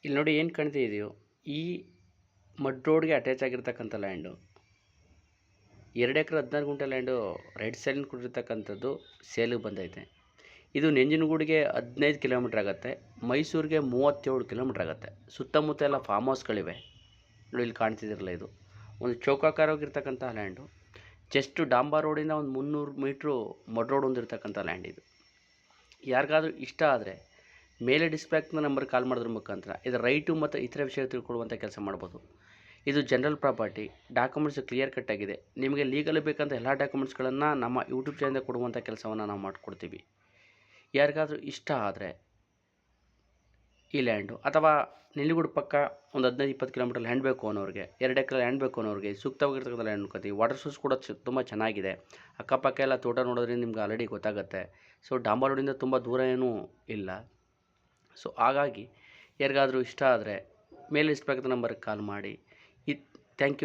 ಇಲ್ಲಿ ನೋಡಿ ಏನು ಕಾಣ್ತಿದೆಯೋ ಈ ಮಡ್ ರೋಡ್ಗೆ ಅಟ್ಯಾಚ್ ಆಗಿರ್ತಕ್ಕಂಥ ಲ್ಯಾಂಡು 2 ಎಕರೆ 16 ಗುಂಟೆ ಲ್ಯಾಂಡು ರೈಟ್ ಸೈಡ್ ಕೊಟ್ಟಿರ್ತಕ್ಕಂಥದ್ದು ಸೇಲಿಗೆ ಬಂದೈತೆ. ಇದು ನಂಜನಗೂಡಿಗೆ 15 ಕಿಲೋಮೀಟ್ರ್ ಆಗುತ್ತೆ, ಮೈಸೂರಿಗೆ 37 ಕಿಲೋಮೀಟ್ರ್ ಆಗುತ್ತೆ. ಸುತ್ತಮುತ್ತ ಎಲ್ಲ ಫಾರ್ಮ್ ಹೌಸ್ಗಳಿವೆ ನೋಡಿ, ಇಲ್ಲಿ ಕಾಣ್ತಿದಿರಲ್ಲ, ಇದು ಒಂದು ಚೌಕಾಕಾರವಾಗಿರ್ತಕ್ಕಂಥ ಲ್ಯಾಂಡು. ಜಸ್ಟ್ ಡಾಂಬಾ ರೋಡಿಂದ ಒಂದು 300 ಮೀಟ್ರು ಮಡ್ ರೋಡ್ ಹೊಂದಿರತಕ್ಕಂಥ ಲ್ಯಾಂಡ್ ಇದು. ಯಾರಿಗಾದ್ರೂ ಇಷ್ಟ ಆದರೆ ಮೇಲೆ ಡಿಸ್ಪ್ಲೇ ಆಗ್ತದೆ ನಂಬರ್ ಕಾಲ್ ಮಾಡೋದ್ರ ಮುಖಾಂತರ ಇದು ರೈಟು ಮತ್ತು ಇತರ ವಿಷಯ ತಿಳ್ಕೊಳ್ಳುವಂಥ ಕೆಲಸ ಮಾಡ್ಬೋದು. ಇದು general property, documents clear cut ಆಗಿದೆ. ನಿಮಗೆ ಲೀಗಲ್ ಬೇಕಂತ ಎಲ್ಲ ಡಾಕ್ಯುಮೆಂಟ್ಸ್ಗಳನ್ನು ನಮ್ಮ ಯೂಟ್ಯೂಬ್ ಚಾನಲ್ ಕೊಡುವಂಥ ಕೆಲಸವನ್ನು ನಾವು ಮಾಡಿಕೊಡ್ತೀವಿ. ಯಾರಿಗಾದ್ರೂ ಇಷ್ಟ ಆದರೆ ಈ ಲ್ಯಾಂಡು ಅಥವಾ ನೆಲ್ಲಿಗೂಡು ಪಕ್ಕ ಒಂದು 15-20 ಕಿಲೋಮೀಟರ್ ಲ್ಯಾಂಡ್ ಬೇಕು ಅನ್ನೋರಿಗೆ, 2 ಎಕರೆ ಲ್ಯಾಂಡ್ ಬೇಕು ಅನ್ನೋರಿಗೆ ಸೂಕ್ತವಾಗಿರ್ತಕ್ಕಂಥ ಲ್ಯಾಂಡ್ ಅನ್ಕೋತೀವಿ. ವಾಟರ್ ಸೋರ್ಸ್ ಕೂಡ ತುಂಬ ಚೆನ್ನಾಗಿದೆ. ಅಕ್ಕಪಕ್ಕ ಎಲ್ಲ ತೋಟ ನೋಡೋದ್ರಿಂದ ನಿಮ್ಗೆ ಆಲ್ರೆಡಿ ಗೊತ್ತಾಗುತ್ತೆ. ಸೊ ಡಾಂಬಾ ರೋಡಿಂದ ತುಂಬ ದೂರ ಏನೂ ಇಲ್ಲ. ಸೊ ಹಾಗಾಗಿ ಯಾರಿಗಾದ್ರೂ ಇಷ್ಟ ಆದರೆ ಮೇಲೆ ಇಷ್ಟಬೇಕಾದ ನಂಬರ್ಗೆ ಕಾಲ್ ಮಾಡಿ. Thank you.